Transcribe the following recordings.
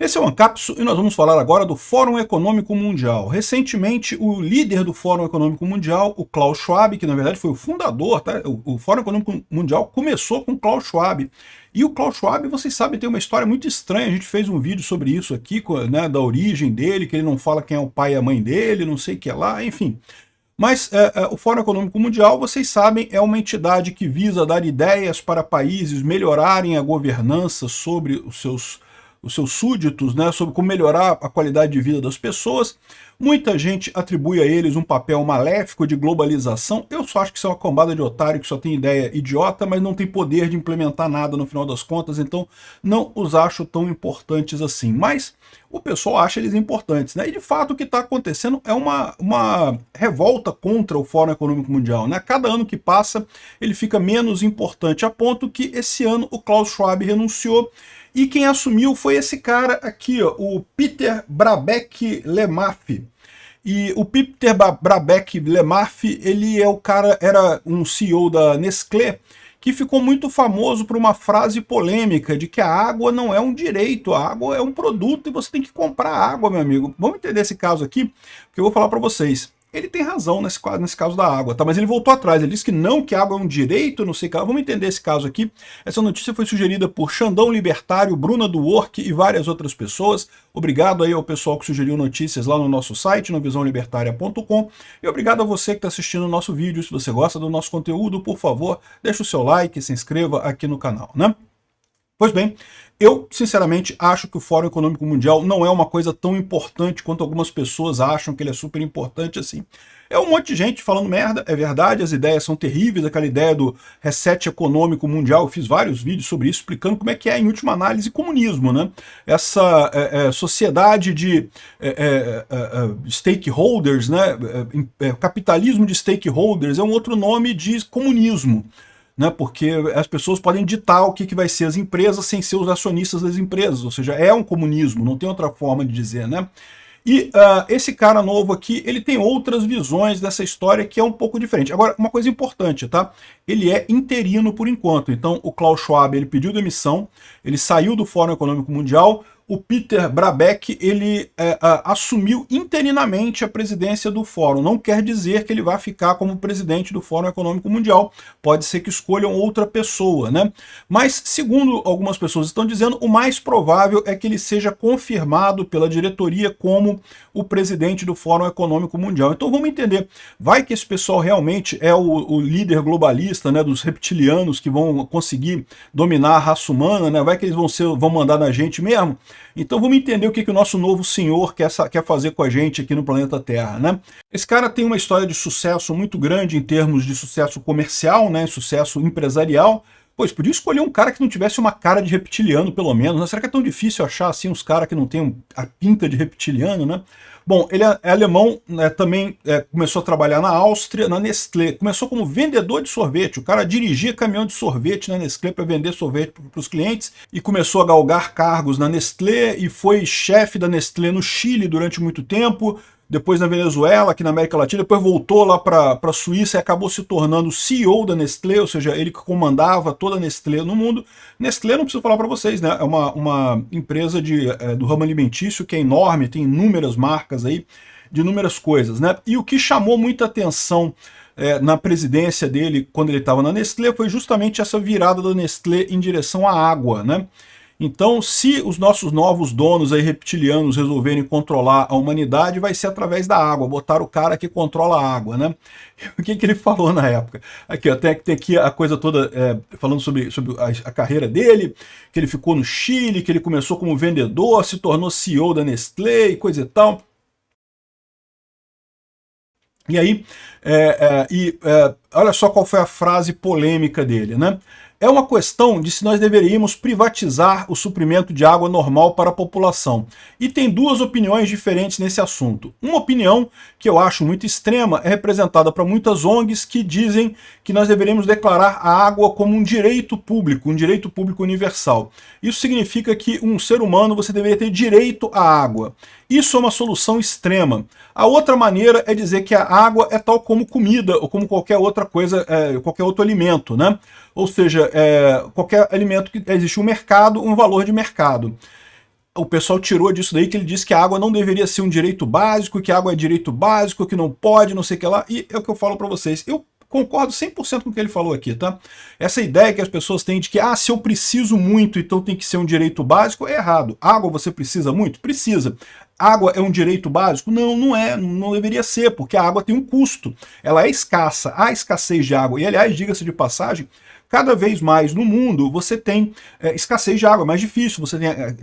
Esse é o Ancapsu e nós vamos falar agora do Fórum Econômico Mundial. Recentemente, o líder do Fórum Econômico Mundial, o Klaus Schwab, que na verdade foi o fundador, tá? O Fórum Econômico Mundial começou com o Klaus Schwab. E o Klaus Schwab, vocês sabem, tem uma história muito estranha. A gente fez um vídeo sobre isso aqui, né, da origem dele, que ele não fala quem é o pai e a mãe dele, não sei o que lá, enfim. Mas o Fórum Econômico Mundial, vocês sabem, é uma entidade que visa dar ideias para países melhorarem a governança sobre os seus súditos, né, sobre como melhorar a qualidade de vida das pessoas. Muita gente atribui a eles um papel maléfico de globalização. Eu só acho que isso é uma cambada de otário que só tem ideia idiota, mas não tem poder de implementar nada no final das contas, então não os acho tão importantes assim. Mas o pessoal acha eles importantes, né? E de fato o que está acontecendo é uma revolta contra o Fórum Econômico Mundial, né? Cada ano que passa ele fica menos importante, a ponto que esse ano o Klaus Schwab renunciou. E quem assumiu foi esse cara aqui, ó, o Peter Brabeck-Letmathe. E o Peter Brabeck-Letmathe, ele é o cara, era um CEO da Nestlé, que ficou muito famoso por uma frase polêmica de que a água não é um direito, a água é um produto e você tem que comprar água, meu amigo. Vamos entender esse caso aqui, que eu vou falar para vocês. Ele tem razão nesse caso da água, tá? Mas ele voltou atrás, ele disse que não, que a água é um direito, não sei o que. Vamos entender esse caso aqui. Essa notícia foi sugerida por Xandão Libertário, Bruna do Work e várias outras pessoas. Obrigado aí ao pessoal que sugeriu notícias lá no nosso site, no visãolibertaria.com. E obrigado a você que está assistindo o nosso vídeo. Se você gosta do nosso conteúdo, por favor, deixe o seu like e se inscreva aqui no canal, né? Pois bem, eu sinceramente acho que o Fórum Econômico Mundial não é uma coisa tão importante quanto algumas pessoas acham que ele é super importante assim. É um monte de gente falando merda, é verdade, as ideias são terríveis, aquela ideia do reset econômico mundial, eu fiz vários vídeos sobre isso, explicando como é que é, em última análise, comunismo, né? Essa sociedade de stakeholders, né? Capitalismo de stakeholders é um outro nome de comunismo. Né, porque as pessoas podem ditar o que vai ser as empresas sem ser os acionistas das empresas, ou seja, é um comunismo, não tem outra forma de dizer, né? E esse cara novo aqui, ele tem outras visões dessa história que é um pouco diferente. Agora, uma coisa importante, tá? Ele é interino por enquanto, então o Klaus Schwab, ele pediu demissão, ele saiu do Fórum Econômico Mundial. O Peter Brabeck, ele assumiu interinamente a presidência do Fórum. Não quer dizer que ele vai ficar como presidente do Fórum Econômico Mundial. Pode ser que escolham outra pessoa, né? Mas, segundo algumas pessoas estão dizendo, o mais provável é que ele seja confirmado pela diretoria como o presidente do Fórum Econômico Mundial. Então vamos entender, vai que esse pessoal realmente é o líder globalista, né, dos reptilianos que vão conseguir dominar a raça humana, né? Vai que eles vão mandar na gente mesmo? Então vamos entender o que o nosso novo senhor quer fazer com a gente aqui no planeta Terra, né? Esse cara tem uma história de sucesso muito grande em termos de sucesso comercial, né? Sucesso empresarial. Pois, podia escolher um cara que não tivesse uma cara de reptiliano, pelo menos, né? Será que é tão difícil achar, assim, uns caras que não tenham a pinta de reptiliano, né? Bom, ele é alemão, né, também começou a trabalhar na Áustria, na Nestlé. Começou como vendedor de sorvete. O cara dirigia caminhão de sorvete na Nestlé para vender sorvete para os clientes e começou a galgar cargos na Nestlé e foi chefe da Nestlé no Chile durante muito tempo. Depois na Venezuela, aqui na América Latina, depois voltou lá para a Suíça e acabou se tornando CEO da Nestlé, ou seja, ele que comandava toda a Nestlé no mundo. Nestlé, não preciso falar para vocês, né? É uma empresa do ramo alimentício que é enorme, tem inúmeras marcas aí, de inúmeras coisas, né? E o que chamou muita atenção na presidência dele, quando ele estava na Nestlé, foi justamente essa virada da Nestlé em direção à água, né? Então, se os nossos novos donos aí reptilianos resolverem controlar a humanidade, vai ser através da água, botar o cara que controla a água, né? O que ele falou na época? Aqui, ó, tem aqui a coisa toda falando sobre a carreira dele, que ele ficou no Chile, que ele começou como vendedor, se tornou CEO da Nestlé e coisa e tal. E aí, olha só qual foi a frase polêmica dele, né? É uma questão de se nós deveríamos privatizar o suprimento de água normal para a população. E tem duas opiniões diferentes nesse assunto. Uma opinião, que eu acho muito extrema, é representada por muitas ONGs que dizem que nós deveríamos declarar a água como um direito público universal. Isso significa que um ser humano você deveria ter direito à água. Isso é uma solução extrema. A outra maneira é dizer que a água é tal como comida ou como qualquer outra coisa, qualquer outro alimento, né? Ou seja, qualquer alimento que existe um mercado, um valor de mercado. o pessoal tirou disso daí que ele disse que a água não deveria ser um direito básico, que a água é direito básico, que não pode, não sei o que lá, e é o que eu falo para vocês. Eu concordo 100% com o que ele falou aqui, tá? Essa ideia que as pessoas têm de que, se eu preciso muito, então tem que ser um direito básico, é errado. Água você precisa muito? Precisa. Água é um direito básico? Não, não é, não deveria ser, porque a água tem um custo. Ela é escassa, há escassez de água. E, aliás, diga-se de passagem, cada vez mais no mundo você tem escassez de água, é mais difícil, você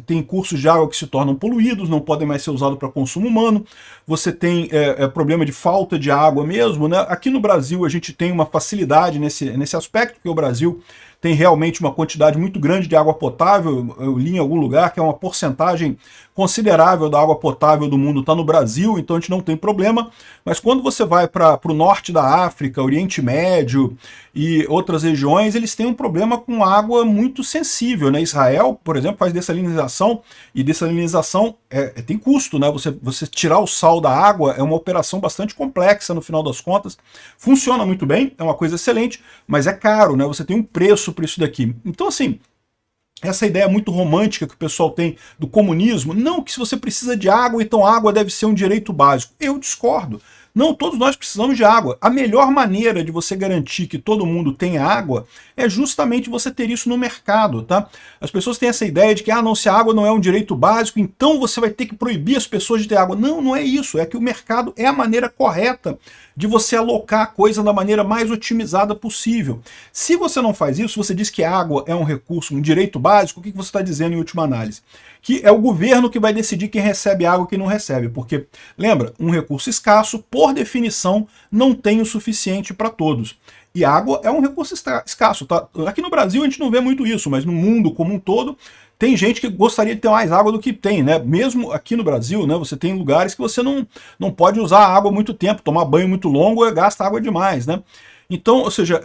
tem cursos de água que se tornam poluídos, não podem mais ser usados para consumo humano, você tem problema de falta de água mesmo, né? Aqui no Brasil a gente tem uma facilidade nesse aspecto, porque o Brasil tem realmente uma quantidade muito grande de água potável. Eu li em algum lugar que é uma porcentagem considerável da água potável do mundo está no Brasil, então a gente não tem problema. Mas quando você vai para o norte da África, Oriente Médio e outras regiões, eles têm um problema com água muito sensível, né? Israel, por exemplo, faz dessalinização, e dessalinização tem custo, né? Você tirar o sal da água é uma operação bastante complexa no final das contas. Funciona muito bem, é uma coisa excelente, mas é caro, né? Você tem um preço para isso daqui. Então, assim, essa ideia muito romântica que o pessoal tem do comunismo, não que se você precisa de água, então água deve ser um direito básico. Eu discordo. Não, todos nós precisamos de água. A melhor maneira de você garantir que todo mundo tenha água é justamente você ter isso no mercado, tá? As pessoas têm essa ideia de que, não, se a água não é um direito básico, então você vai ter que proibir as pessoas de ter água. Não, não é isso. É que o mercado é a maneira correta de você alocar a coisa da maneira mais otimizada possível. Se você não faz isso, você diz que a água é um recurso, um direito básico, o que você está dizendo em última análise? Que é o governo que vai decidir quem recebe água e quem não recebe, porque, lembra, um recurso escasso, por definição, não tem o suficiente para todos. E água é um recurso escasso, tá? Aqui no Brasil a gente não vê muito isso, mas no mundo como um todo, tem gente que gostaria de ter mais água do que tem, né? Mesmo aqui no Brasil, né? Você tem lugares que você não pode usar água muito tempo, tomar banho muito longo, gasta água demais, né? Então, ou seja,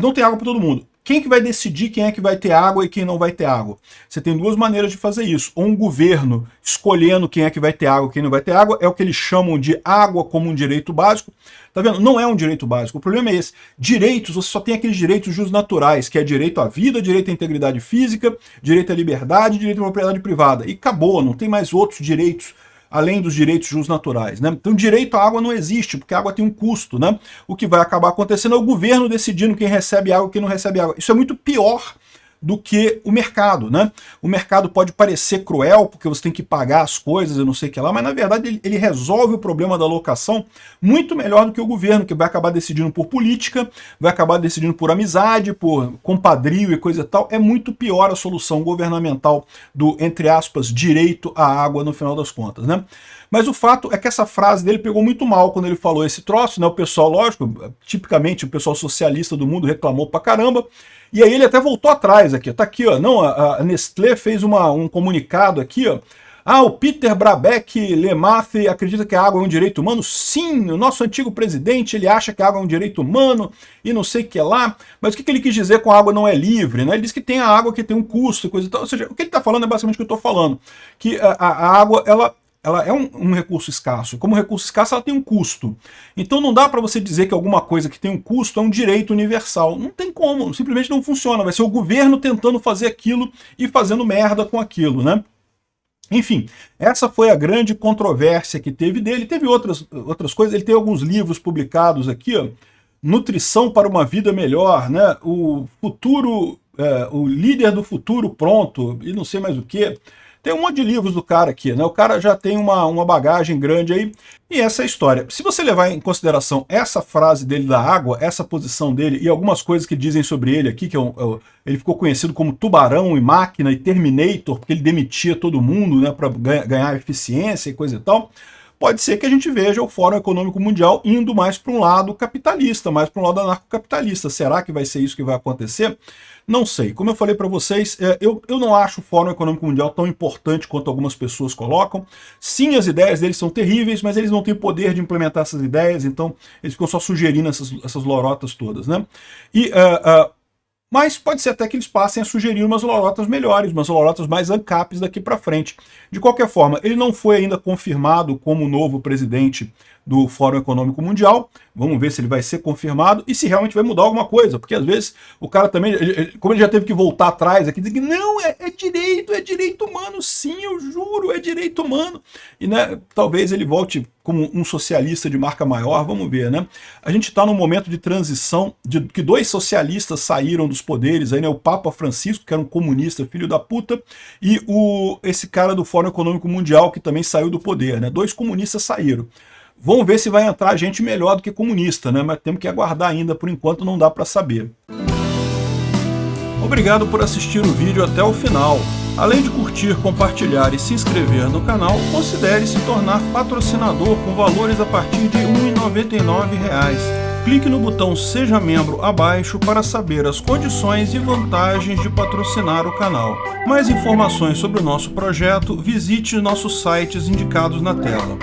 não tem água para todo mundo. Quem que vai decidir quem é que vai ter água e quem não vai ter água? Você tem duas maneiras de fazer isso. Ou um governo escolhendo quem é que vai ter água e quem não vai ter água, é o que eles chamam de água como um direito básico. Tá vendo? Não é um direito básico. O problema é esse. Direitos, você só tem aqueles direitos jusnaturais, que é direito à vida, direito à integridade física, direito à liberdade, direito à propriedade privada. E acabou, não tem mais outros direitos além dos direitos jusnaturais, né? Então direito à água não existe, porque a água tem um custo, né? O que vai acabar acontecendo é o governo decidindo quem recebe água e quem não recebe água. Isso é muito pior do que o mercado, né? O mercado pode parecer cruel, porque você tem que pagar as coisas, eu não sei o que lá, mas na verdade ele resolve o problema da alocação muito melhor do que o governo, que vai acabar decidindo por política, vai acabar decidindo por amizade, por compadrio e coisa e tal. É muito pior a solução governamental do, entre aspas, direito à água no final das contas, né? Mas o fato é que essa frase dele pegou muito mal quando ele falou esse troço, né? O pessoal, lógico, tipicamente o pessoal socialista do mundo reclamou pra caramba, e aí ele até voltou atrás aqui, tá aqui, ó, não, a Nestlé fez um comunicado aqui, ó, o Peter Brabeck Lemath acredita que a água é um direito humano? Sim, o nosso antigo presidente, ele acha que a água é um direito humano e não sei o que lá, mas o que ele quis dizer com a água não é livre, né? Ele diz que tem a água que tem um custo e coisa e tal, ou seja, o que ele tá falando é basicamente o que eu tô falando, que a água, ela é um recurso escasso. Como recurso escasso, ela tem um custo. Então não dá para você dizer que alguma coisa que tem um custo é um direito universal. Não tem como, simplesmente não funciona. Vai ser o governo tentando fazer aquilo e fazendo merda com aquilo, né? Enfim, essa foi a grande controvérsia que teve dele. Teve outras coisas, ele tem alguns livros publicados aqui, ó. Nutrição para uma Vida Melhor, né? O futuro, o líder do futuro pronto, e não sei mais o que. Tem um monte de livros do cara aqui, né? O cara já tem uma bagagem grande aí. E essa é a história. Se você levar em consideração essa frase dele da água, essa posição dele e algumas coisas que dizem sobre ele aqui, que ele ficou conhecido como Tubarão e Máquina e Terminator, porque ele demitia todo mundo, né, para ganhar eficiência e coisa e tal, pode ser que a gente veja o Fórum Econômico Mundial indo mais para um lado capitalista, mais para um lado anarcocapitalista. Será que vai ser isso que vai acontecer? Não sei. Como eu falei para vocês, eu não acho o Fórum Econômico Mundial tão importante quanto algumas pessoas colocam. Sim, as ideias deles são terríveis, mas eles não têm poder de implementar essas ideias, então eles ficam só sugerindo essas lorotas todas, né? Mas pode ser até que eles passem a sugerir umas lorotas melhores, umas lorotas mais ANCAPs daqui para frente. De qualquer forma, ele não foi ainda confirmado como novo presidente do Fórum Econômico Mundial. Vamos ver se ele vai ser confirmado e se realmente vai mudar alguma coisa, porque às vezes o cara também, como ele já teve que voltar atrás aqui, dizer que não, é direito humano, sim, eu juro, é direito humano. E né, talvez ele volte como um socialista de marca maior, vamos ver, né? A gente está num momento de transição, de que 2 socialistas saíram dos poderes, aí, né? O Papa Francisco, que era um comunista, filho da puta, e esse cara do Fórum Econômico Mundial, que também saiu do poder, né? 2 comunistas saíram. Vamos ver se vai entrar gente melhor do que comunista, né? Mas temos que aguardar ainda, por enquanto não dá para saber. Obrigado por assistir o vídeo até o final. Além de curtir, compartilhar e se inscrever no canal, considere se tornar patrocinador com valores a partir de R$ 1,99. Clique no botão Seja Membro abaixo para saber as condições e vantagens de patrocinar o canal. Mais informações sobre o nosso projeto, visite nossos sites indicados na tela.